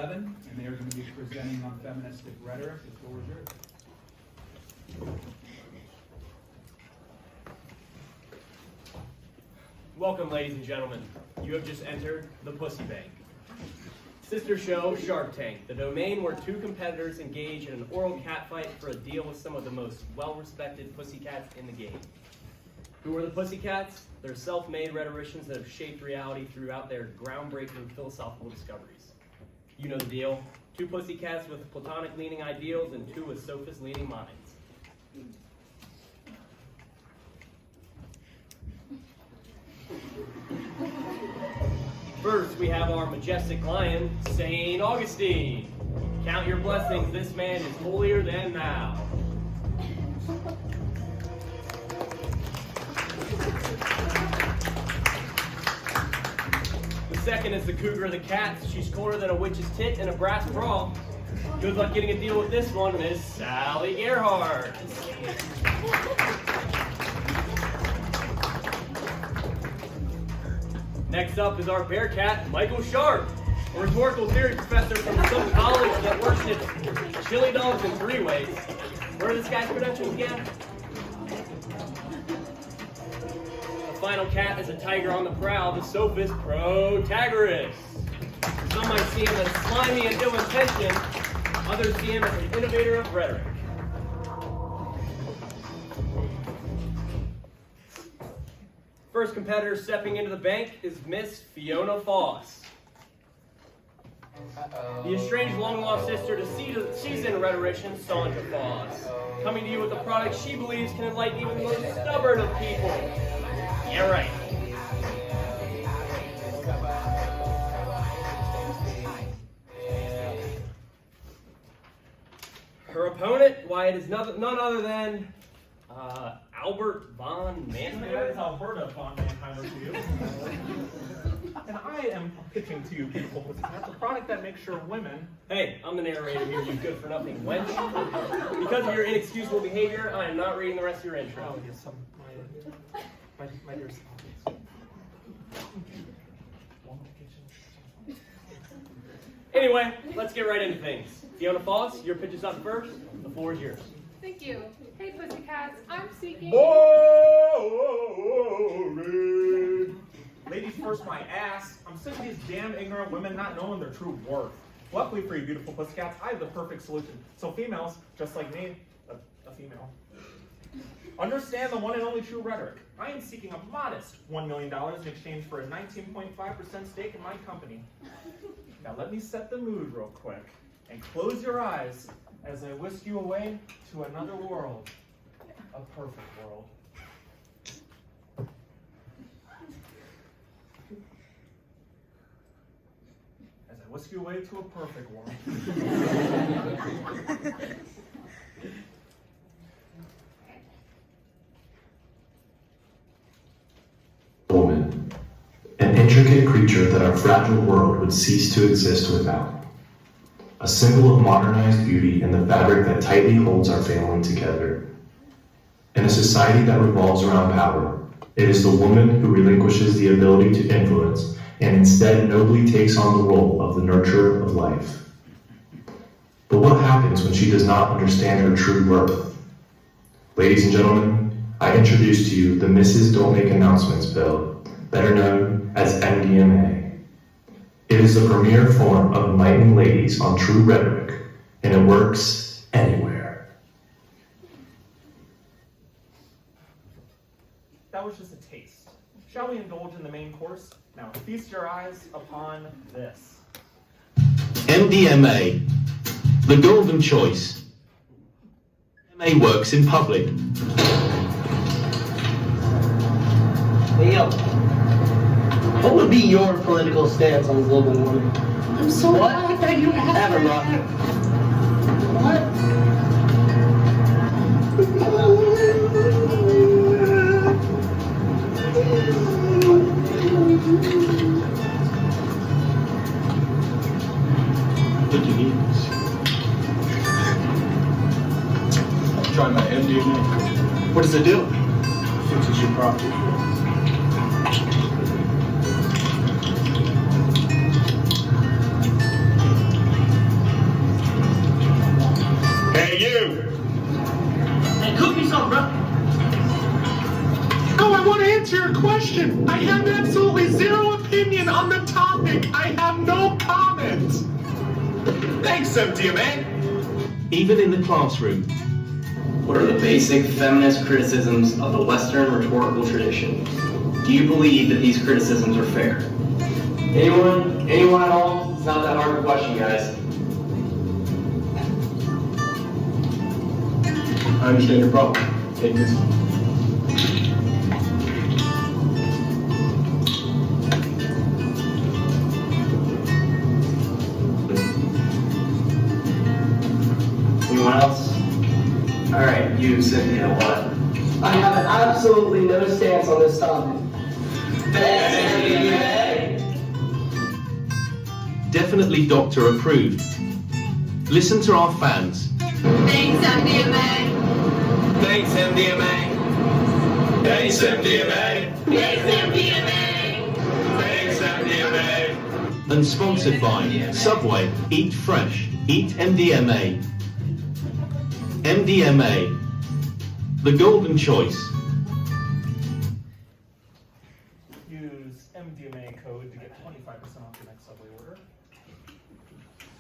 11, and they are going to be presenting on feministic rhetoric. The floor is yours. Welcome, ladies and gentlemen. You have just entered the Pussy Bank. Sister show Shark Tank, the domain where two competitors engage in an oral catfight for a deal with some of the most well-respected pussycats in the game. Who are the pussycats? They're self-made rhetoricians that have shaped reality throughout their groundbreaking philosophical discoveries. You know the deal. Two pussycats with platonic-leaning ideals and two with sophist-leaning minds. First, we have our majestic lion, St. Augustine. Count your blessings, this man is holier than thou. The second is the cougar of the cats. She's colder than a witch's tit in a brass bra. Good luck getting a deal with this one, Miss Sally Gerhardt. Next up is our bear cat, Michael Sharp, a rhetorical theory professor from some college that worships chili dogs in 3 ways. What are this guy's credentials again? The final cat is a tiger on the prowl, the sophist Protagoras. Some might see him as slimy and ill-intentioned, others see him as an innovator of rhetoric. First competitor stepping into the bank is Miss Fiona Foss. The estranged long-lost sister to seasoned rhetorician Sandra Foss. Coming to you with a product she believes can enlighten even the most stubborn of people. Yeah, right. Her opponent, why, it is none other than Albert von Mannheimer. That is Alberta von Mannheimer to you. And I am pitching to you, beautiful pussycats, a product that makes sure women... Hey, I'm the narrator here, you good-for-nothing wench. Because of your inexcusable behavior, I am not reading the rest of your intro. Oh, yes, my dear Anyway, let's get right into things. Fiona Foss, your pitch is up first. The floor is yours. Thank you. Hey, pussycats, I'm seeking... Boring. Ladies first, my ass. I'm sick of these damn ignorant women not knowing their true worth. Luckily for you, beautiful pussycats, I have the perfect solution. So females, just like me, a female, understand the one and only true rhetoric. I am seeking a modest $1 million in exchange for a 19.5% stake in my company. Now let me set the mood real quick and close your eyes as I whisk you away to another world, a perfect world. As I whisk you away to a perfect world. Woman, an intricate creature that our fragile world would cease to exist without. A symbol of modernized beauty in the fabric that tightly holds our family together. In a society that revolves around power, it is the woman who relinquishes the ability to influence and instead nobly takes on the role of the nurturer of life. But what happens when she does not understand her true worth? Ladies and gentlemen, I introduce to you the Mrs. Don't Make Announcements Bill, better known as MDMA. It is the premier form of enlightening ladies on true rhetoric, and it works anywhere. That was just a taste. Shall we indulge in the main course? Now feast your eyes upon this. MDMA, the golden choice. MDMA works in public. Hey, yo. What would be your political stance on global warming? I'm so glad that you asked Avalon. that. What? What do you need? I'm trying my MDMA. What does it do? Fixes your property. question. I have absolutely zero opinion on the topic. I have no comment. Thanks, MDMA. Even in the classroom, What are the basic feminist criticisms of the Western rhetorical tradition? Do you believe that these criticisms are fair? Anyone? Anyone at all? It's not that hard of a question, guys. I understand your problem. Take this. Anyone else? Alright, you, Cynthia, what? I have absolutely no stance on this topic. definitely doctor approved. Listen to our fans. Thanks, MDMA. Thanks, MDMA. Thanks, MDMA. Thanks, MDMA. Thanks, MDMA. And sponsored by Subway, Eat Fresh, Eat MDMA. MDMA, the golden choice. Use MDMA code to get 25% off your next Subway order.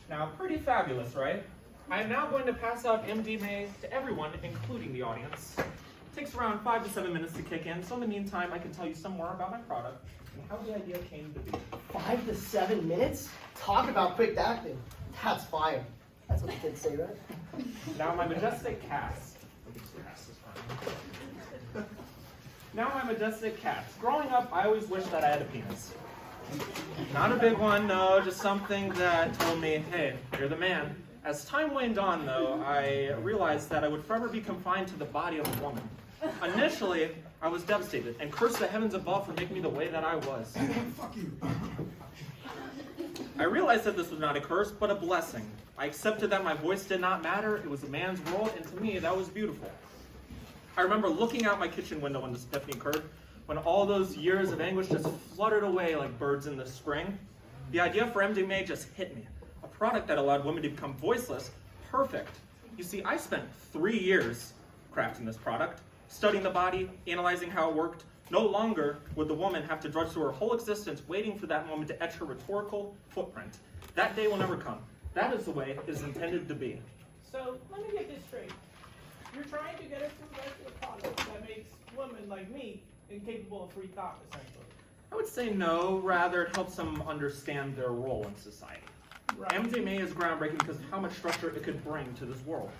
Now, pretty fabulous, right? I am now going to pass out MDMA to everyone, including the audience. It takes around 5 to 7 minutes to kick in, so in the meantime, I can tell you some more about my product and how the idea came to be. 5 to 7 minutes? Talk about quick acting. That's fire. That's what the kids say, right? Now, my majestic cast. Now, my majestic cast. Growing up, I always wished that I had a penis. Not a big one, no, just something that told me, hey, you're the man. As time waned on, though, I realized that I would forever be confined to the body of a woman. Initially, I was devastated and cursed the heavens above for making me the way that I was. Fuck you. I realized that this was not a curse, but a blessing. I accepted that my voice did not matter, it was a man's world, and to me, that was beautiful. I remember looking out my kitchen window when this epiphany occurred, when all those years of anguish just fluttered away like birds in the spring. The idea for MDMA just hit me. A product that allowed women to become voiceless, perfect. You see, I spent 3 years crafting this product, studying the body, analyzing how it worked. No longer would the woman have to drudge through her whole existence waiting for that moment to etch her rhetorical footprint. That day will never come. That is the way it is intended to be. So, let me get this straight. You're trying to get us to write a product that makes women like me incapable of free thought, essentially. I would say no, rather it helps them understand their role in society. Right. MDMA is groundbreaking because of how much structure it could bring to this world.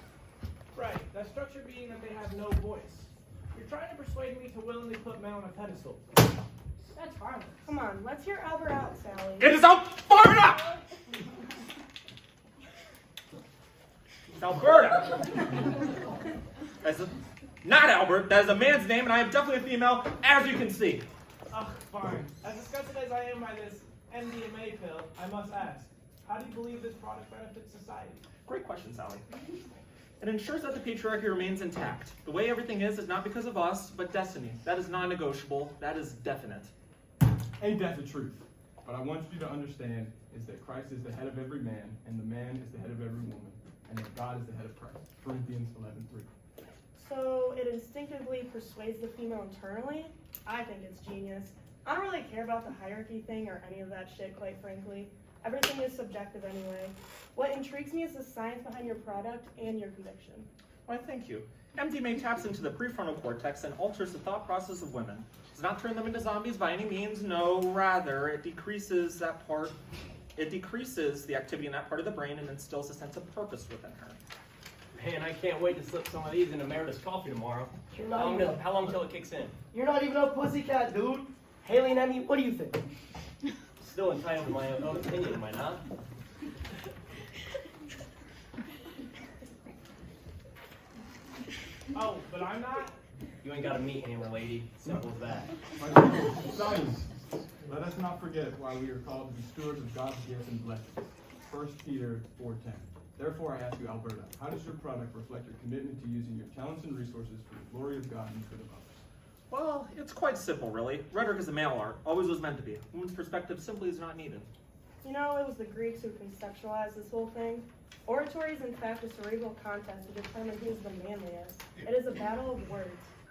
Right. That structure being that they have no voice. You're trying to persuade me to willingly put men on a pedestal. That's violence. Come on, let's hear Albert out, Sally. It is out far enough! It's Alberta. Not Albert, that is a man's name, and I am definitely a female, as you can see. Ugh, fine. As disgusted as I am by this MDMA pill, I must ask, how do you believe this product benefits society? Great question, Sally. It ensures that the patriarchy remains intact. The way everything is not because of us, but destiny. That is non-negotiable. That is definite. Ain't that the truth? What I want you to understand is that Christ is the head of every man, and the man is the head of every woman, and that God is the head of Christ. Corinthians 11:3. So it instinctively persuades the female internally? I think it's genius. I don't really care about the hierarchy thing or any of that shit, quite frankly. Everything is subjective anyway. What intrigues me is the science behind your product and your conviction. Why, thank you. MDMA taps into the prefrontal cortex and alters the thought process of women. It does not turn them into zombies by any means, no, rather, it decreases that part. It decreases the activity in that part of the brain and instills a sense of purpose within her. Man, I can't wait to slip some of these into Meredith's coffee tomorrow. You're How not, long, even, how long till it kicks in? you're not even a pussycat, dude. Haley and Emmy, what do you think? Still entitled to my own opinion, am I not? Oh, but I'm not? You ain't got a meat hammer, lady. Simple as that. My brothers, sons, let us not forget why we are called to be stewards of God's gifts and blessings. 1 Peter 4:10. Therefore, I ask you, Alberta, how does your product reflect your commitment to using your talents and resources for the glory of God and the good of others? Well, it's quite simple, really. Rhetoric is a male art, always was meant to be. A woman's perspective simply is not needed. You know, it was the Greeks who conceptualized this whole thing. Oratory is in fact a cerebral contest to determine who's the manliest. It is a battle of words.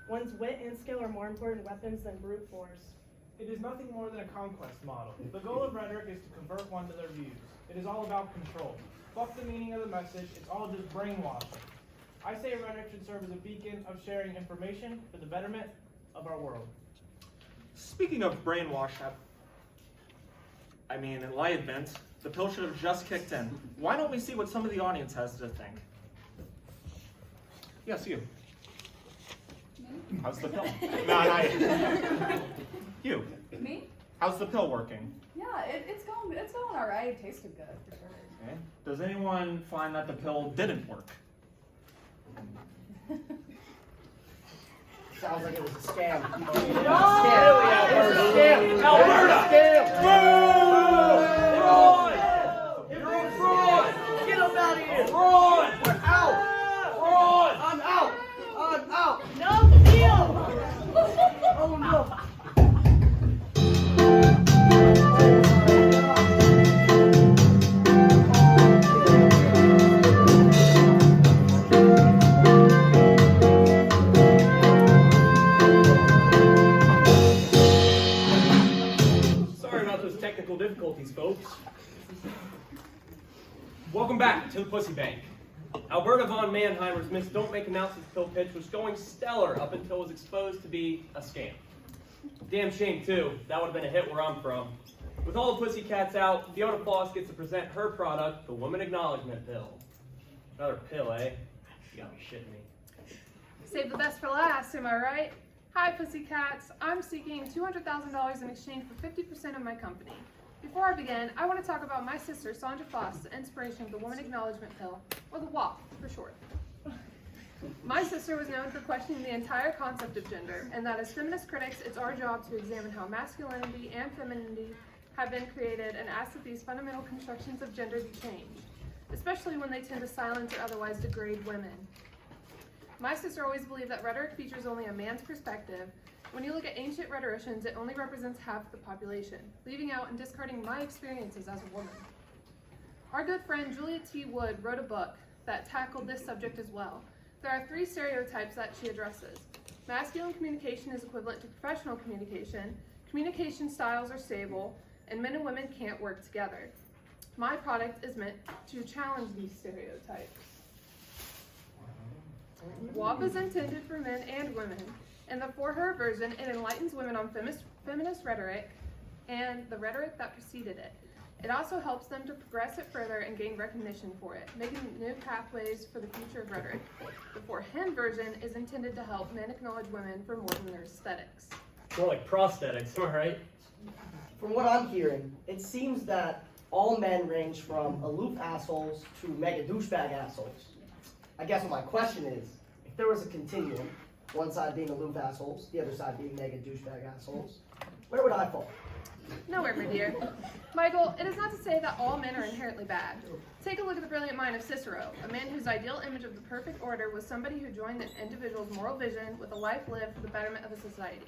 One's wit and skill are more important weapons than brute force. It is nothing more than a conquest model. The goal of rhetoric is to convert one to their views. It is all about control. Fuck the meaning of the message, it's all just brainwashing. I say rhetoric should serve as a beacon of sharing information for the betterment of our world. Speaking of brainwash, enlightenment, the pill should have just kicked in. Why don't we see what some of the audience has to think? Yes, you. How's the pill? No, not you. You. Me? How's the pill working? Yeah, it's going all right. It tasted good for sure. Okay. Does anyone find that the pill didn't work? Sounds like it was a scam. Alberta! Fraud! You're a fraud! Get him out of here! Fraud! We're out! Fraud! I'm out! I'm out! No deal! Oh no! Sorry about those technical difficulties, folks. Welcome back to the Pussy Bank. Alberta von Mannheimer's Miss Don't Make Announcements pill pitch was going stellar up until it was exposed to be a scam. Damn shame, too. That would have been a hit where I'm from. With all the pussycats out, Fiona Foss gets to present her product, the Woman Acknowledgement Pill. Another pill, eh? You gotta be shitting me. Save the best for last, am I right? Hi, Pussycats. I'm seeking $200,000 in exchange for 50% of my company. Before I begin, I want to talk about my sister, Sandra Foss, the inspiration of the Woman Acknowledgement Pill, or the WAP for short. My sister was known for questioning the entire concept of gender, and that as feminist critics, it's our job to examine how masculinity and femininity have been created and ask that these fundamental constructions of gender be changed, especially when they tend to silence or otherwise degrade women. My sister always believed that rhetoric features only a man's perspective. When you look at ancient rhetoricians, it only represents half the population, leaving out and discarding my experiences as a woman. Our good friend Julia T. Wood wrote a book that tackled this subject as well. There are 3 stereotypes that she addresses. Masculine communication is equivalent to professional communication, communication styles are stable, and men and women can't work together. My product is meant to challenge these stereotypes. WAP is intended for men and women. In the For Her version, it enlightens women on feminist rhetoric and the rhetoric that preceded it. It also helps them to progress it further and gain recognition for it, making new pathways for the future of rhetoric. The For Him version is intended to help men acknowledge women for more than their aesthetics. More like prosthetics, am I right? From what I'm hearing, it seems that all men range from aloof assholes to mega douchebag assholes. I guess what my question is, if there was a continuum, one side being aloof assholes, the other side being mega douchebag assholes, where would I fall? Nowhere, my dear. Michael, it is not to say that all men are inherently bad. Take a look at the brilliant mind of Cicero, a man whose ideal image of the perfect order was somebody who joined an individual's moral vision with a life lived for the betterment of a society.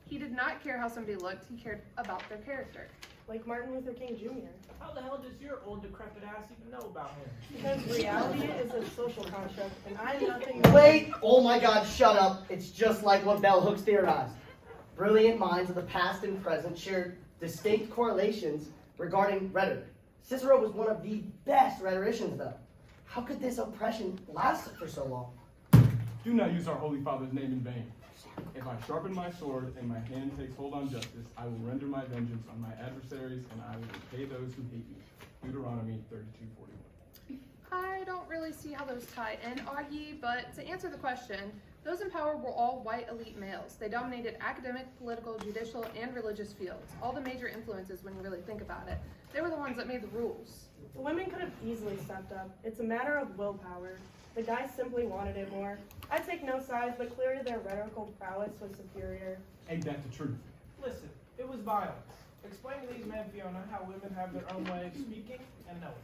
He did not care how somebody looked, he cared about their character. Like Martin Luther King Jr. How the hell does your old decrepit ass even know about him? Because reality is a social construct, and I'm nothing. Wait! Oh my god, shut up. It's just like what Bell Hooks theorized. Brilliant minds of the past and present shared distinct correlations regarding rhetoric. Cicero was one of the best rhetoricians, though. How could this oppression last for so long? Do not use our Holy Father's name in vain. If I sharpen my sword and my hand takes hold on justice, I will render my vengeance on my adversaries, and I will repay those who hate me. Deuteronomy 32:41. I don't really see how those tie in, Augie, but to answer the question, those in power were all white elite males. They dominated academic, political, judicial, and religious fields. All the major influences when you really think about it. They were the ones that made the rules. The women could have easily stepped up. It's a matter of willpower. The guys simply wanted it more. I take no sides, but clearly their rhetorical prowess was superior. Ain't that the truth? Listen, it was violence. Explain to these men, Fiona, how women have their own way of speaking and knowing.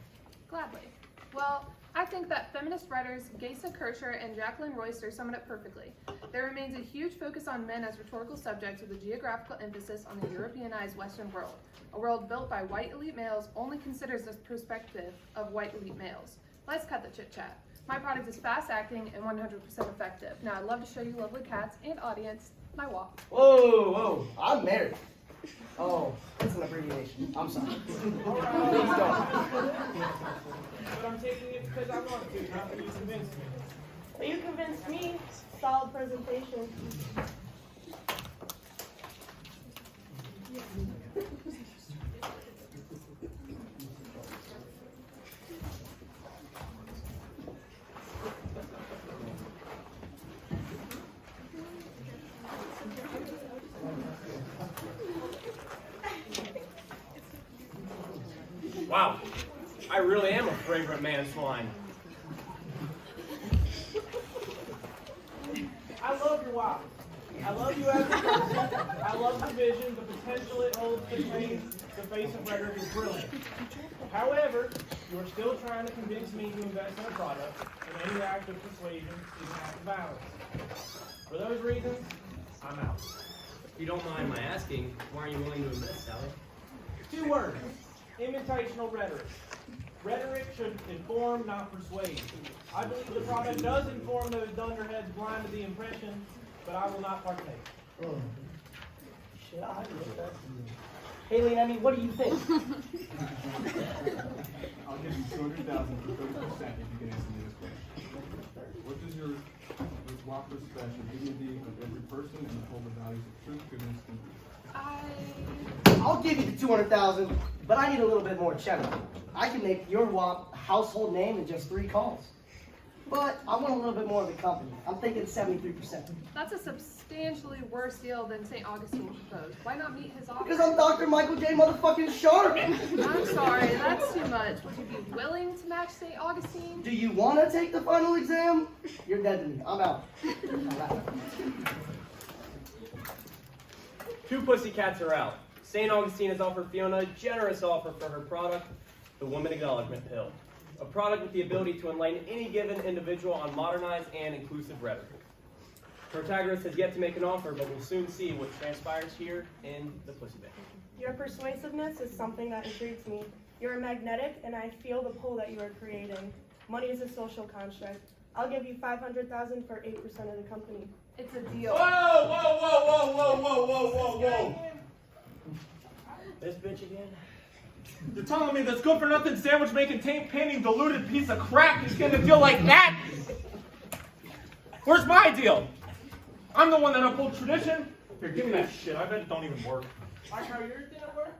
Gladly. Well, I think that feminist writers Geisa Kircher and Jacqueline Royster sum it up perfectly. There remains a huge focus on men as rhetorical subjects with a geographical emphasis on the Europeanized Western world. A world built by white elite males only considers the perspective of white elite males. Let's cut the chit-chat. My product is fast acting and 100% effective. Now I'd love to show you lovely cats and audience my walk. Whoa, I'm married. Oh, it's an abbreviation. I'm sorry. Please don't. But I'm taking it because I want to, not because you convinced me. But you convinced me. Solid presentation. Wow, I really am a fragrant man swine. I love your wife. I love you as a person. I love the vision, the potential it holds to change the face of rhetoric is brilliant. However, you are still trying to convince me to invest in a product, and any act of persuasion is an act of violence. For those reasons, I'm out. If you don't mind my asking, why are you willing to invest, Sally? 2 words. Imitational rhetoric. Rhetoric should inform, not persuade. I believe the product does inform those dunderheads blind to the impression, but I will not partake. Shit, I wrote that. Haley, I mean, what do you think? I'll give you 200,000 for 30% if you can answer me this question. What does your Whopper special dignity of every person and uphold the values of truth, goodness, and peace? I'll give you the 200,000, but I need a little bit more cheddar. I can make your WAP a household name in just 3 calls. But I want a little bit more of the company. I'm thinking 73%. That's a substantially worse deal than St. Augustine proposed. Why not meet his offer? Because I'm Dr. Michael J. motherfucking Sharp. I'm sorry, that's too much. Would you be willing to match St. Augustine? Do you want to take the final exam? You're dead to me. I'm out. I'm out. 2 pussycats are out. St. Augustine has offered Fiona a generous offer for her product, the Woman Acknowledgement Pill. A product with the ability to enlighten any given individual on modernized and inclusive rhetoric. Protagoras has yet to make an offer, but we'll soon see what transpires here in the Pussy Bank. Your persuasiveness is something that intrigues me. You're magnetic, and I feel the pull that you are creating. Money is a social construct. I'll give you $500,000 for 8% of the company. It's a deal. Whoa! This bitch again? You're telling me this good-for-nothing sandwich-making, taint-painting, diluted piece of crap is getting a deal like that? Where's my deal? I'm the one that upholds tradition. Here, give me that shit. I bet it don't even work. Like how yours didn't work?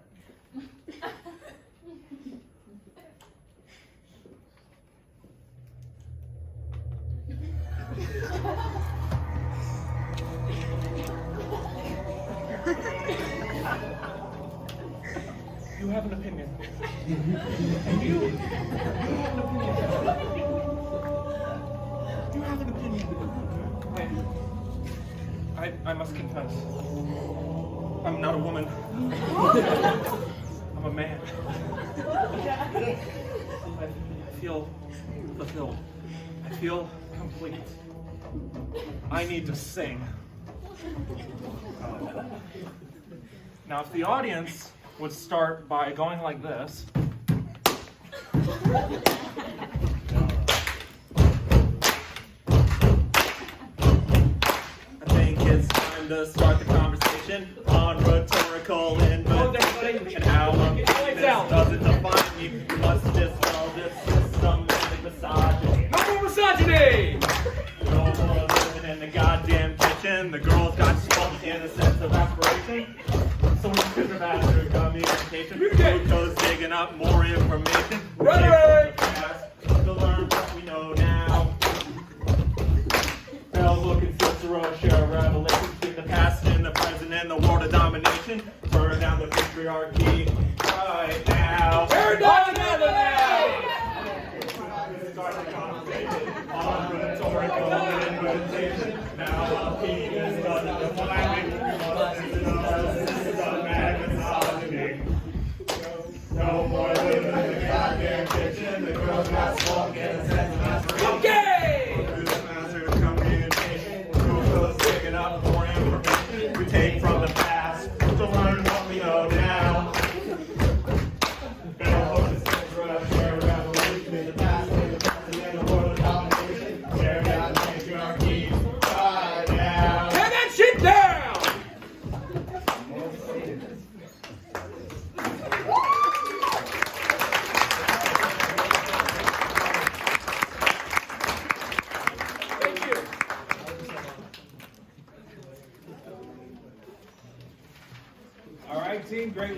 You have an opinion. And you have an opinion. You have an opinion. I must confess. I'm not a woman. I'm a man. I feel fulfilled. I feel complete. I need to sing. Now, if the audience would start by going like this. I think it's time to start the conversation on rhetorical invitation and how this doesn't define me. You must dispel this systematic misogyny. No more misogyny! No more living in the goddamn kitchen. The girls got smoked in a sense of aspiration. So we could have asked her communication. Glucose digging up more information. Rhetoric! To learn what we know now. Bell Book and Cicero share revelations between the past and the present and the world of domination. Turn down the patriarchy right now. Turn down the Start the conversation on rhetorical invitation. Now our penis doesn't define me. No more living in the goddamn kitchen. The girls got smoke and a sense of aspiration. Okay! Through the master of communication, Google's digging up more information. We take from the past to learn what we know now. team. Great